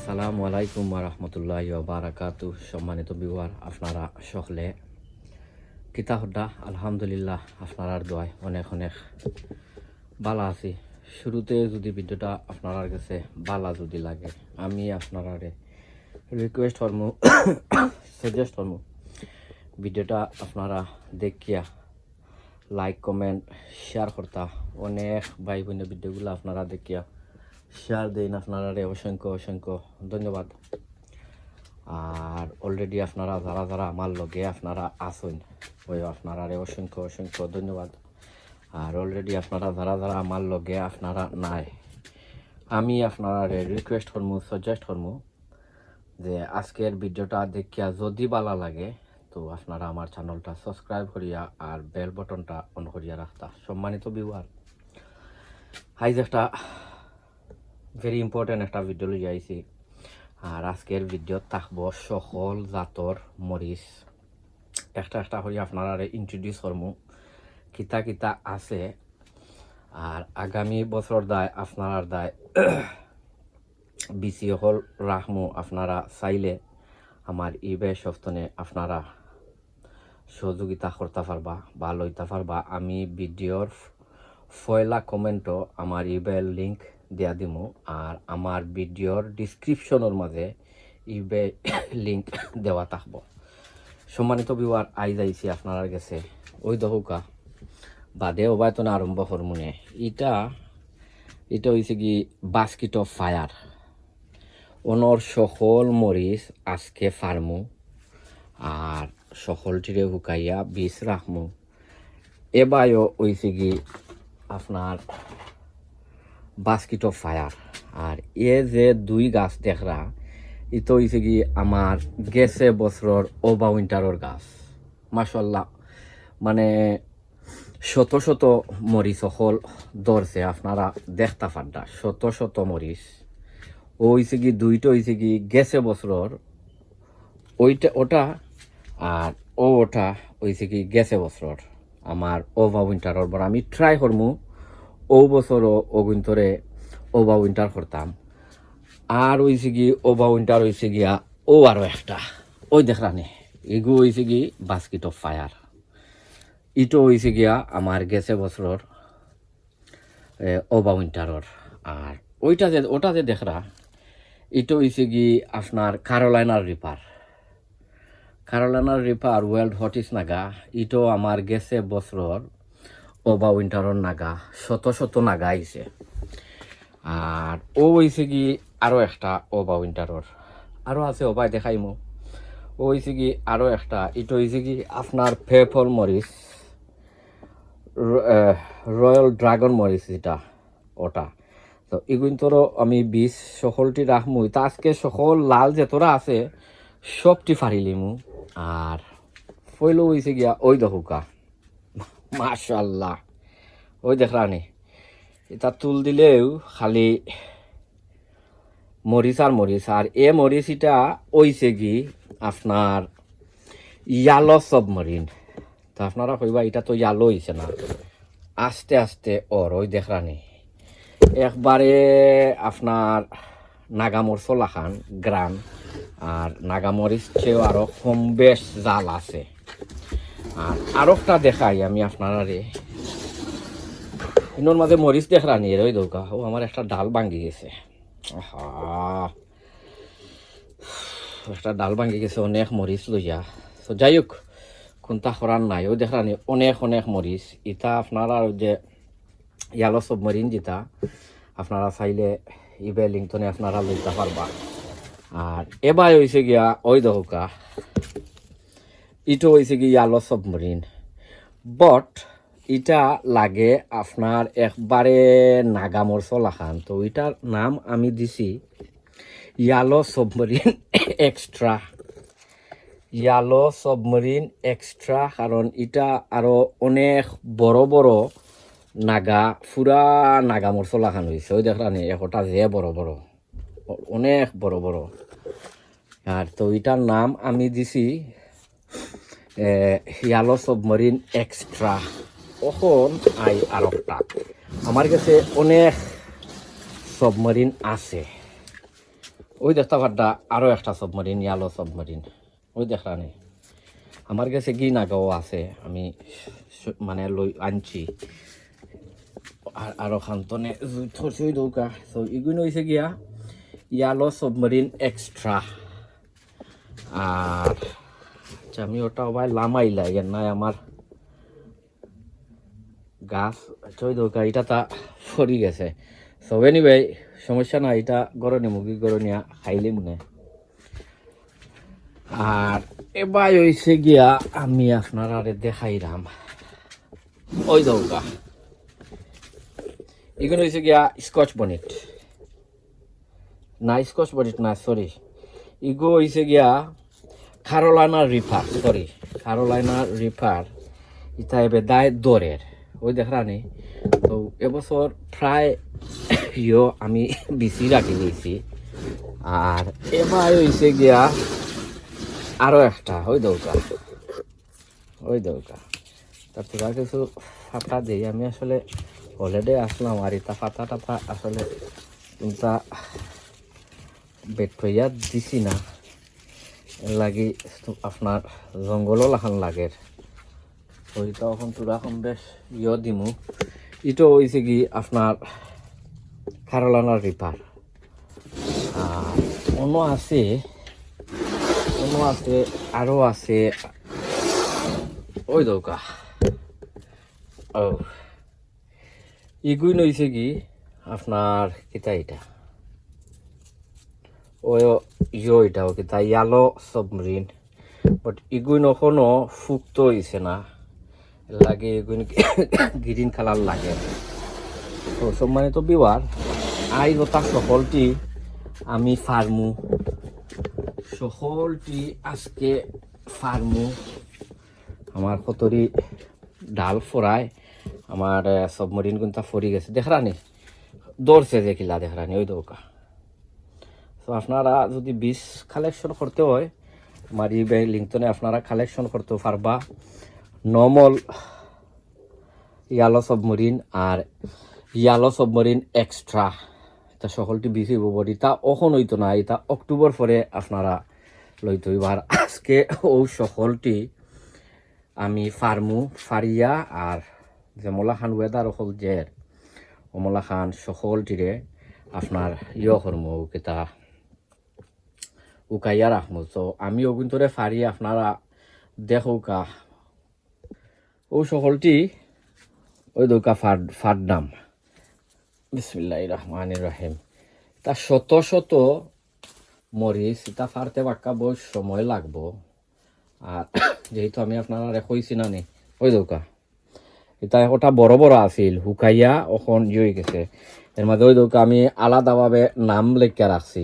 আসসালামু আলাইকুম রহমতুল্লাহ বারাকাতু। সম্মানিত বিওয়ার, আপনারা সকলে কিতা হড্ডা? আলহামদুলিল্লাহ, আপনার দোয়ায় অনেক অনেক ভালো আছি। শুরুতে যদি ভিডিওটা আপনার কাছে ভালো যদি লাগে, আমি আপনার রিকোয়েস্ট করবো, সাজেস্ট করবো ভিডিওটা আপনারা দেখিয়া লাইক কমেন্ট শেয়ার করতা। অনেক ভাই বোনের ভিডিওগুলো আপনারা দেখিয়া শেয়ার দেন, আপনারা অসংখ্য অসংখ্য ধন্যবাদ। আর অলরেডি আপনারা যারা যারা আমার লগে আপনারা আসুন, ওই আপনারা অসংখ্য অসংখ্য ধন্যবাদ। আর অলরেডি আপনারা যারা যারা আমার লগে আপনারা নাই, আমি আপনারা রিকোয়েস্ট করবো, সাজেস্ট করবো যে আজকের ভিডিওটা দেখিয়া যদি ভালো লাগে তো আপনারা আমার চ্যানেলটা সাবস্ক্রাইব করিয়া আর বেল বটনটা অন করিয়া রাখতা। সম্মানিত ভিউয়ার, আজ একটা ভেরি ইম্পর্টেন্ট একটা ভিডিও লই আইছি। আর আজকের ভিডিও থাকবো সকল জাতর মরিচ, একটা একটা করে আপনারা ইন্ট্রোডিউস করবো কিতা কিতা আছে। আর আগামী বছর দায় আপনার দায় বিসি হল রাখমু। আপনারা চাইলে আমার ইবে সপ্তনে আপনারা সহযোগিতা করতে পারবা বা লইতে পারবা। আমি ভিডিওর পয়লা কমেন্টও আমার ইবের লিঙ্ক দিয়া দিমু, আর আমার ভিডিওর ডিসক্রিপশনের মাঝে ইবে লিঙ্ক দেওয়া থাকবো। সম্মানিত ভিউয়ার, আই যাইছি আপনার কাছে ওই দহুকা বাদে অবায়তনে আরম্ভ করমুনে। এটা হয়েছে কি বাস্কেট অফ ফায়ার। ওনর সকল মরিচ আজকে ফার্মু আর সকলটিরে হুকাইয়া বীজ রাখমু। এবারও হয়েছে কি আপনার বাস্কেট অফ ফায়ার। আর এ যে দুই গাছ দেখরা, ইতো হয়েছে কি আমার গেছে বছর ওবা উইন্টারের গাছ। মাশাল্লাহ, মানে শত শত মরিচ সকল ধরছে, আপনারা দেখতা পাড্ডা শত শত মরিচ। ও হয়েছে কি দুইটা হয়েছে কি গেছে বছর ওইটা ওটা, আর ওটা হয়েছে কি গেছে বছর আমার ওভা উইন্টারের বড়। আমি ট্রাই করমু ও বছরও অগুন্তরে ওভা উইন্টার করতাম। আর হয়েছে কি ওভা উইন্টার হয়েছে গিয়া ও আরও একটা ওই দেখরানি, এগু হয়েছে কি বাস্কেট অফ ফায়ার। ইটো হয়েছে গিয়া আমার গেছে বছর ওভা উইন্টারের। আর ওটা যে দেখরা, ইটো হয়েছে কি আপনার ক্যারোলাইনার রিপার ওয়ার্ল্ড হটিস নাগা। ইটো আমার গেছে বছর ওভা উইন্টারের নাগা, শত শত নাগা আইছে। আর ও হয়েছে কি আরও একটা ওভা উইন্টারের, আরও আছে ওভাই দেখাইমু। ও হয়েছে কি আরও একটা, ইটো হয়েছে কি আপনার পেপল মরিচ, রয়্যাল ড্রাগন মরিচ যেটা ওটা। তো এগুলোরও আমি বীজ সকলটি রাখমু। তা আজকে সকল লাল যে তোরা আছে সবটি ফারিলিমু। আর পয়লো হয়েছে গিয়া ওই দহুকা, মাশাল্লাহ ওই দেখরানি, এটা তুল দিলেও খালি মরিচ আর মরিচ। আর এ মরিচ এটা ওইছে কি আপনার ইয়ালো সাবমেরিন। তো আপনারা কইবা এটা তো ইয়ালো হয়েছে না, আস্তে আস্তে ওই দেখরানি একবারে আপনার নাগামরিচ লাখান গ্রান। আর নাগামরিচ চেয়েও আরও কম বেশ জাল আছে। আর আরও একটা দেখাই আমি আপনারা ইনোর মাঝে মরিচ দেখরানি এর ওই দৌকা। ও আমার একটা ডাল ভাঙ্গি গেছে, একটা ডাল ভাঙ্গি গেছে অনেক মরিচ লইয়া। তো যাই হোক, কোনটা করার নাই। ওই দেখরানি অনেক অনেক মরিচ। ইটা আপনারা যে ইয়ালো সাবমেরিন যেটা আপনারা চাইলে ইবে লিঙ্কটনে আপনারা লইতে পারবা। আর এবার হয়েছে গিয়া ওই দহকা, ইটো হয়েছে কি ইয়ালো সাবমেরিন, বট এটা লাগে আপনার একবারে নাগামরিচ লাখান। তো এটার নাম আমি দিছি yellow submarine extra. Yellow submarine extra, কারণ এটা আরো অনেক বড় বড় নাগা, পুরা নাগামরিচ লাখান হয়েছে। ওই দেখলানি একটা যে বড় বড়, অনেক বড় বড়। আর তো এটার নাম আমি দিছি ইয়ালো সাবমেরিন এক্সট্রা। এখন আর একটা আমার কাছে অনেক সাবমেরিন আছে, ওই দেখতে পারটা আরও একটা সাবমারিন, ইয়ালো সাবমারিন, ওই দেখলা নেই। আমার কাছে কি নাগাও আছে, আমি মানে লই আনছি আর আরও খান্তনে ধরছি ওই দৌকা। তো এগুলো হয়েছে গিয়া ইয়ালো সাবমারিন এক্সট্রা। আর আচ্ছা, আমি ওটা ভাই লামাইলা ইয়ার নাই আমার গাছ ওই দৌকা, এটা তা ফরি গেছে। সো এনিওয়ে সমস্যা না, এটা গরনি মুগি গরনিয়া খাইলে মনে। আর এবার হয়েছে গিয়া আমি আপনার আরে দেখাইলাম ওই দৌকা, এগুলো হয়েছে গিয়া স্কচ বনেট না, স্কচ বনেট না, সরি, ইগো হয়েছে গিয়া Carolina Reaper, sorry Carolina Reaper. ইটা এবার দায় দরের ওই দেখরানি। তো এবছর প্রায় ইয়ো আমি বিচি রাখি দিয়েছি। আর এবার হয়েছে গিয়া আরও একটা ওই দৌকা, ওই দৌকা। তার থেকে কিছু ফাটা দিই, আমি আসলে হলিডে আসলাম আর ইটা ফাটা টাটা আসলে চিন্তা বেট হইয়া দিছি না, এর লাগি আপনার জঙ্গলও লাখান লাগে। ওইটা এখন তোরা এখন বেশ ইয়ে দিমু। ইটো হয়েছে কি আপনার ক্যারোলাইনা রিপার। আর অন্য আছে, অন্য আছে, আরও আছে ওই দৌকা। ও ইগুই নইছে কি আপনার কিতা এটা ও ইয়ো এটাও কিতা ইয়ালো সাবমেরিন, বাট ইগুই এখনো ফুক্ত হয়েছে না, লাগে এগুই গ্রিন কালার লাগে। তো সম্মানিত বিওয়ার, আই গোটা সকলটি আমি ফার্মু, সকলটি আজকে ফার্মু। আমার কতরি ডাল ফরায় আমার সাবমেরিন কিন্তু ফরি গেছে, দেখরানি দৌড়ছে যে কিলা দেখরানি ওই দৌকা। তো আপনারা যদি বীজ কালেকশন করতে হয় আমার ইবাই লিঙ্কটনে আপনারা কালেকশন করতে পারবা। নর্মাল ইয়ালো সাবমেরিন আর ইয়ালো সাবমেরিন এক্সট্রা, এটা সকলটি বীজ হইব বডি, তা অখন হইতো না, এটা অক্টোবর পরে আপনারা লইতে হইব। আর আজকে ও সকলটি আমি ফার্মু ফারিয়া আর যেমলা খান ওয়েদার হল জের অমলা খান সকলটিরে আপনার ইয় করমু কেতা উকাইয়া রাখমু। তো আমি অগুন্তরে ফারি আপনারা দেখৌকা ও সকলটি ওই দৌকা ফার নাম বিসমিল্লাহির রহমানির রহিম। তা শত শত মরিচ এটা ফারতে বাক্কা বহু সময় লাগবো। আর যেহেতু আমি আপনারা কইছি না নি ওই দৌকা, এটা ওটা বড় বড় আছিল হুকাইয়া এখন ইয়ে গেছে। এর মধ্যে ওই দৌকা আমি আলাদাভাবে নাম লেখা রাখছি,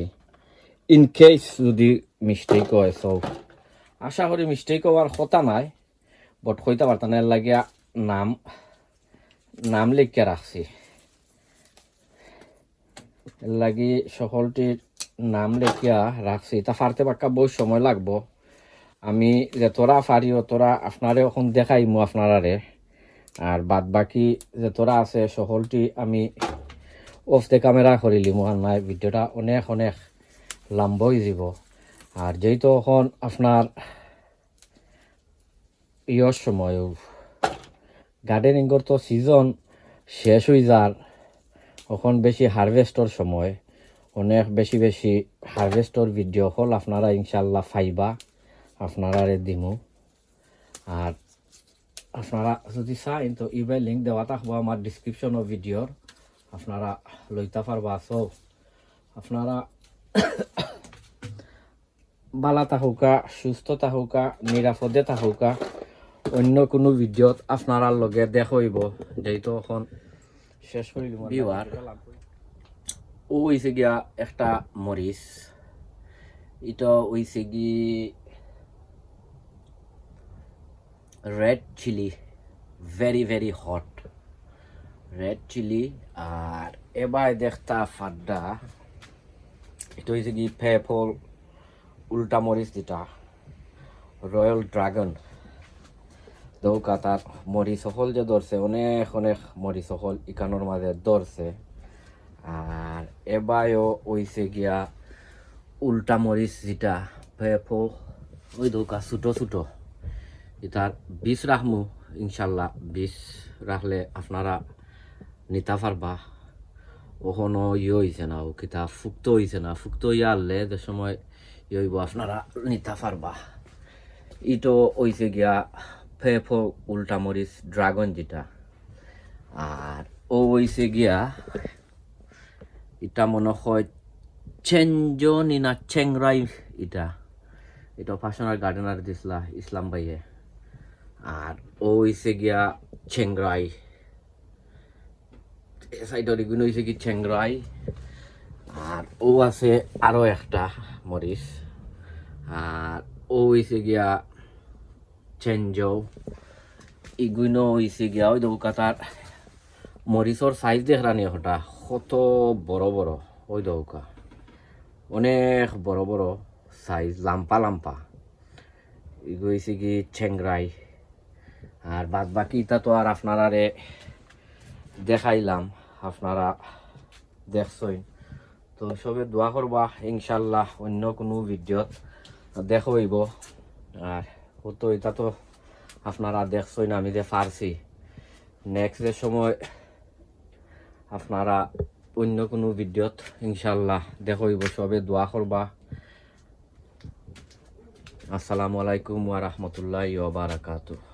ইন কেস যদি মিস্টেক হয়। সব আশা করি মিস্টেক হওয়ার কথা নাই, বট কইতে পারতাম এর লাগিয়া নাম লেখা রাখছি। এর লাগি সকলটির নাম লেখিয়া রাখছি। তা ফারতে পাক্কা বহু সময় লাগবো। আমি যে তোরা ফারি তোরা আপনারে এখন দেখাইমু আপনারারে, আর বাদ বাকি যে তোরা আছে সকলটি আমি অফ দ্য ক্যামেরা করিলি মহান নাই, ভিডিওটা অনেক অনেক লম্বা হয়ে যাব। আর যেহেতু এখন আপনার ইয়র সময় গার্ডেনিংর তো সিজন শেষ হয়ে যার, এখন বেশি হারভেস্টর সময়, অনেক বেশি বেশি হারভেস্টর ভিডিও হল আপনারা ইনশাল্লাহ ফাইবা, আপনারা দিমু। আর আপনারা যদি চান তো ইবাই লিঙ্ক দেওয়া থাকবো আমার ডিসক্রিপশন ও ভিডিওর, আপনারা লইতে পারবা। সো আপনারা বালা থাকুকা, সুস্থ থাকুকা, নিরাপদে থাকুকা। অন্য কোনো ভিডিওত আপনারা লগে দেখইব, যেহেতু এখন শেষ করিল বিওয়ার। ও হয়েছে গিয়া একটা মরিচ, এটা হয়েছে কি red chilli, very very hot red chilli. আর এবার দেখতা ফাড্ডা, এটা হয়েছে কি পেপল উল্টা মরিচ, যেটা রয়্যাল ড্রাগন দৌকা। তার মরিচ হল যে ধরছে অনেক অনেক মরিচ হল ইকানোর মাঝে ধরছে। আর এবারও হয়েছে গিয়া উল্টা মরিচ যেটা ফেফো ওই দৌকা ছোটো ছোটো এটার বীজ রাখমু ইনশাল্লাহ বীজ রাখলে আপনারা নিতে পারবা ওখানো হয়েছে না ও কিতা ফুক্ত হয়েছে না ফুক্ত আনলে যে সময় হইব আপনারা নিতে পারবা ইটো হয়েছে গিয়া ফেফো উল্টা মরিচ ড্রাগন যেটা আর ও হয়েছে গিয়া এটা মনে হয় চেঞ্জনি না চেংরাই এটা পার্সোনাল গার্ডেনার দিছিলা ইসলাম ভাইয়ে আর ও হয়েছে গিয়া চেংরাই সাইডের এগুলো হয়েছে কি চেংরাই আর ও আছে আরো একটা মরিচ আর ও হয়েছে গিয়া চেঞ্জো এগুলো হয়েছে গিয়া ওই দৌকাতার মরিচর সাইজ দেখরানি হঠাৎ কত বড় বড় ওই দৌকা অনেক বড় বড় সাইজ লাম্পা লাম্পা এগুলো হয়েছে কি চেংরাই আর বাদ বাকি এটা তো আর আপনারা দেখাইলাম আপনারা দেখছই তো সবে দোয়া করবা ইনশাল্লাহ অন্য কোনো ভিডিওত দেখইব আর ও তো এটা তো আপনারা দেখছই না আমি যে পারছি নেক্সট যে সময় আপনারা অন্য কোনো ভিডিওত ইনশাল্লাহ দেখইব সবে দোয়া করবা আসসালামু আলাইকুম ওয়া রাহমাতুল্লাহি ওয়া বারাকাতুহু।